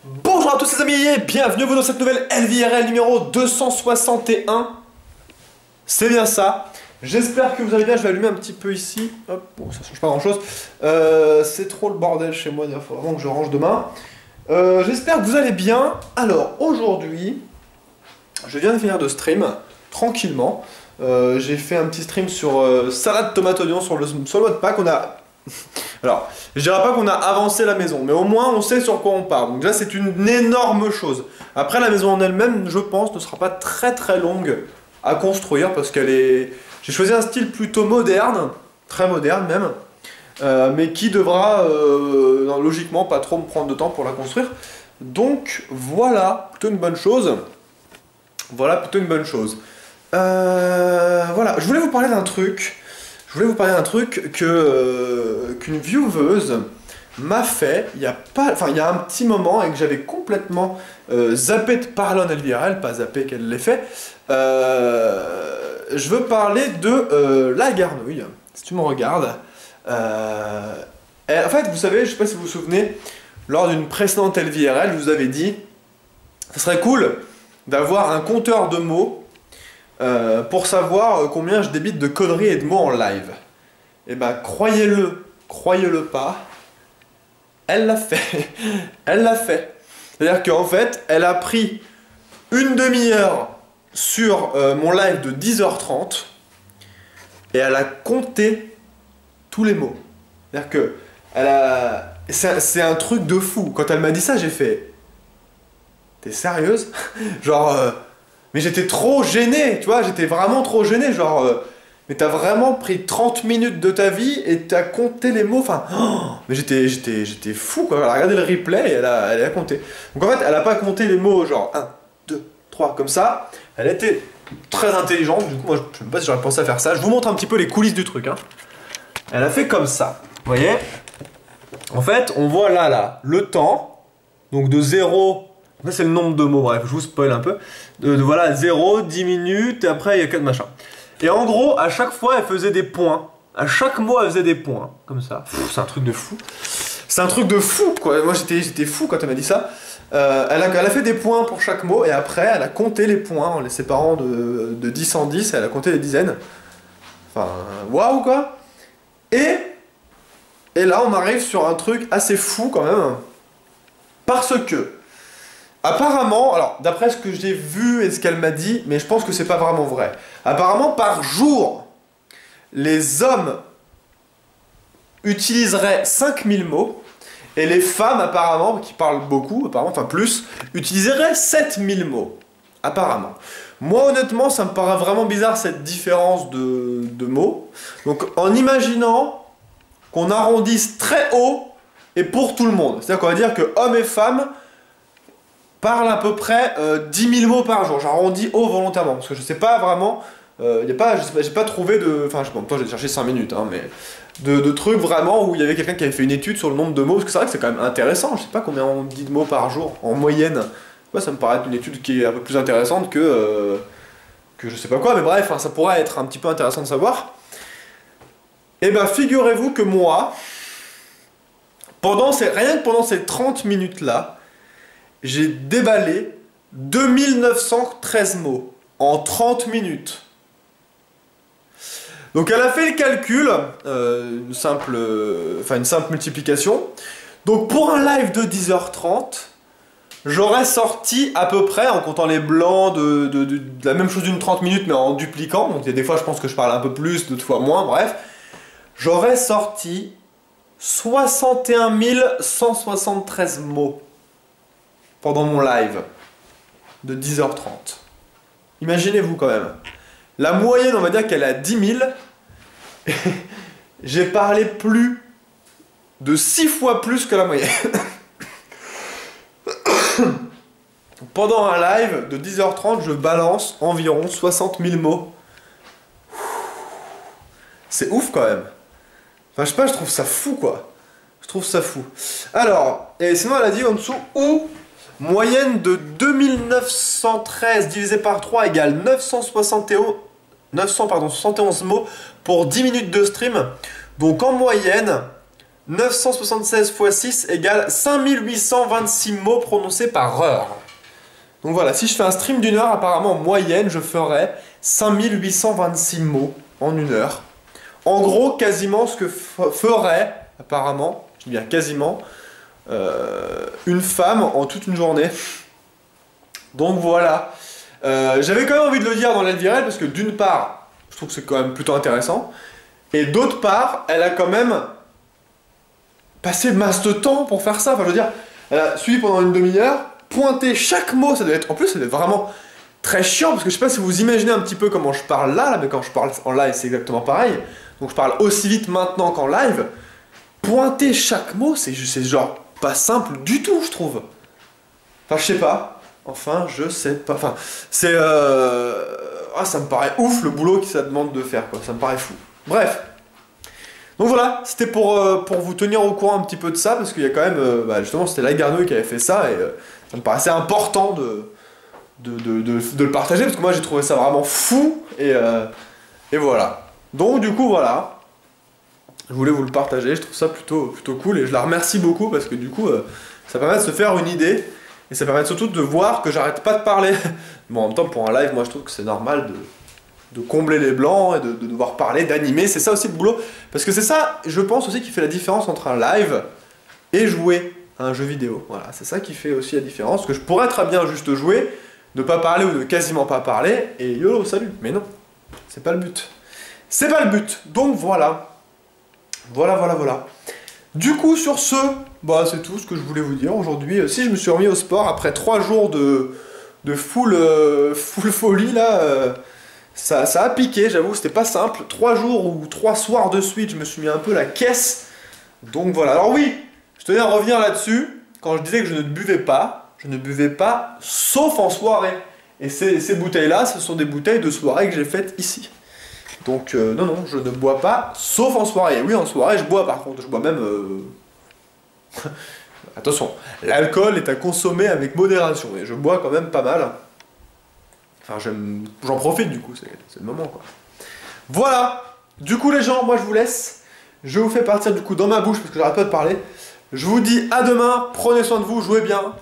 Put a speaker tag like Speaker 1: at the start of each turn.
Speaker 1: Bonjour à tous les amis et bienvenue dans cette nouvelle LVRL numéro 261. C'est bien ça. J'espère que vous allez bien. Je vais allumer un petit peu ici. Hop, bon, ça change pas grand chose. C'est trop le bordel chez moi. Il faut vraiment que je range demain. J'espère que vous allez bien. Alors aujourd'hui, je viens de finir de stream tranquillement. J'ai fait un petit stream sur salade tomate oignon sur le mode pack. On a... Alors, je dirais pas qu'on a avancé la maison, mais au moins on sait sur quoi on part. Donc déjà c'est une énorme chose. Après la maison en elle-même, je pense, ne sera pas très longue à construire parce qu'elle est... J'ai choisi un style plutôt moderne, très moderne même, mais qui devra logiquement pas trop me prendre de temps pour la construire. Donc voilà, plutôt une bonne chose. Voilà, plutôt une bonne chose. Voilà, je voulais vous parler d'un truc. Qu'une vieweuse m'a fait il y a un petit moment et que j'avais complètement zappé de parler en LVRL, pas zappé qu'elle l'ait fait. Je veux parler de la garnouille, si tu me regardes. En fait, vous savez, je sais pas si vous vous souvenez, lors d'une précédente LVRL, je vous avais dit, ça serait cool d'avoir un compteur de mots pour savoir combien je débite de conneries et de mots en live. Et bah croyez-le pas, elle l'a fait. Elle l'a fait. C'est-à-dire qu'en fait, elle a pris une demi-heure sur mon live de 10h30 et elle a compté tous les mots. C'est-à-dire que c'est un truc de fou. Quand elle m'a dit ça, j'ai fait... T'es sérieuse? Genre... Mais j'étais trop gêné, tu vois, j'étais vraiment trop gêné, genre... mais t'as vraiment pris 30 minutes de ta vie et t'as compté les mots, enfin... Oh, mais j'étais fou, quoi. Elle a regardé le replay et elle a compté. Donc en fait, elle a pas compté les mots, genre 1, 2, 3, comme ça. Elle était très intelligente, du coup, moi, je sais même pas si j'aurais pensé à faire ça. Je vous montre un petit peu les coulisses du truc, hein. Elle a fait comme ça, vous voyez? En fait, on voit là, le temps, donc de 0... Ça c'est le nombre de mots, bref, je vous spoil un peu. Voilà, 0, 10 minutes, et après il y a 4 machins. Et en gros, à chaque fois, elle faisait des points. À chaque mot, elle faisait des points, comme ça. C'est un truc de fou. C'est un truc de fou, quoi. Moi, j'étais fou quand elle m'a dit ça. Elle a fait des points pour chaque mot, et après, elle a compté les points en les séparant de 10 en 10, et elle a compté les dizaines. Enfin, waouh, quoi. Et là, on arrive sur un truc assez fou, quand même. Parce que... Apparemment, alors d'après ce que j'ai vu et ce qu'elle m'a dit, mais je pense que c'est pas vraiment vrai. Apparemment, par jour, les hommes utiliseraient 5000 mots et les femmes, apparemment, qui parlent beaucoup, apparemment, enfin plus, utiliseraient 7000 mots. Apparemment. Moi, honnêtement, ça me paraît vraiment bizarre cette différence de mots. Donc, en imaginant qu'on arrondisse très haut et pour tout le monde. C'est-à-dire qu'on va dire que hommes et femmes parle à peu près 10 000 mots par jour. J'arrondis haut volontairement, parce que je sais pas vraiment, j'ai pas trouvé de... Enfin, en même temps, j'ai cherché 5 minutes, hein, mais... De trucs vraiment où il y avait quelqu'un qui avait fait une étude sur le nombre de mots, parce que c'est vrai que c'est quand même intéressant, je sais pas combien on dit de mots par jour, en moyenne. Ouais, ça me paraît être une étude qui est un peu plus intéressante que je sais pas quoi, mais bref, hein, ça pourrait être un petit peu intéressant de savoir. Et ben, figurez-vous que moi, rien que pendant ces 30 minutes-là, j'ai déballé 2913 mots en 30 minutes. Donc elle a fait le calcul, une simple multiplication. Donc pour un live de 10h30, j'aurais sorti à peu près, en comptant les blancs, de la même chose d'une 30 minutes, mais en dupliquant. Donc il y a des fois je pense que je parle un peu plus, d'autres fois moins, bref. J'aurais sorti 61 173 mots pendant mon live de 10h30. Imaginez-vous quand même. La moyenne, on va dire qu'elle est à 10 000. J'ai parlé plus de 6 fois plus que la moyenne. Pendant un live de 10h30, je balance environ 60 000 mots. C'est ouf quand même. Enfin, je sais pas, je trouve ça fou, quoi. Je trouve ça fou. Alors, et sinon elle a dit en dessous, où moyenne de 2913 divisé par 3 égale 971 mots pour 10 minutes de stream. Donc en moyenne, 976 x 6 égale 5826 mots prononcés par heure. Donc voilà, si je fais un stream d'une heure, apparemment en moyenne, je ferai 5826 mots en une heure. En gros, quasiment ce que ferait, apparemment, je dis bien quasiment, une femme en toute une journée. Donc voilà. J'avais quand même envie de le dire dans l'Elvirel parce que d'une part, je trouve que c'est quand même plutôt intéressant. Et d'autre part, elle a quand même passé masse de temps pour faire ça. Enfin, je veux dire, elle a suivi pendant une demi-heure, pointé chaque mot. Ça devait être, en plus, ça devait être vraiment très chiant parce que je sais pas si vous imaginez un petit peu comment je parle là, mais quand je parle en live, c'est exactement pareil. Donc je parle aussi vite maintenant qu'en live. Pointer chaque mot, c'est genre pas simple du tout, je trouve. Enfin, je sais pas. Enfin, je sais pas. Enfin, c'est... Ah, ça me paraît ouf le boulot que ça demande de faire, quoi. Ça me paraît fou. Bref. Donc voilà, c'était pour vous tenir au courant un petit peu de ça, parce qu'il y a quand même... justement, c'était la Garnouille qui avait fait ça, et ça me paraissait important de le partager, parce que moi j'ai trouvé ça vraiment fou, et voilà. Donc du coup, voilà. Je voulais vous le partager, je trouve ça plutôt cool, et je la remercie beaucoup, parce que du coup, ça permet de se faire une idée, et ça permet surtout de voir que j'arrête pas de parler. Bon, en même temps, pour un live, moi je trouve que c'est normal de combler les blancs et de devoir parler, d'animer, c'est ça aussi le boulot. Parce que c'est ça, je pense aussi, qui fait la différence entre un live et jouer à un jeu vidéo. Voilà, c'est ça qui fait aussi la différence, parce que je pourrais très bien juste jouer, ne pas parler ou ne quasiment pas parler, et YOLO, salut. Mais non, c'est pas le but. C'est pas le but, donc voilà. Voilà. Du coup, sur ce, bah c'est tout ce que je voulais vous dire aujourd'hui. Si je me suis remis au sport après 3 jours de full folie, là... Ça a piqué, j'avoue, c'était pas simple. 3 jours ou 3 soirs de suite, je me suis mis un peu la caisse. Donc voilà. Alors oui, je tenais à revenir là-dessus. Quand je disais que je ne buvais pas sauf en soirée. Et ces bouteilles-là, ce sont des bouteilles de soirée que j'ai faites ici. Donc non, je ne bois pas sauf en soirée. Et oui, en soirée, je bois par contre. Je bois même... Attention, l'alcool est à consommer avec modération. Et je bois quand même pas mal. Enfin, j'en profite du coup, c'est le moment quoi. Voilà. Du coup les gens, moi je vous laisse. Je vous fais partir du coup dans ma bouche parce que j'arrête pas de parler. Je vous dis à demain, prenez soin de vous, jouez bien.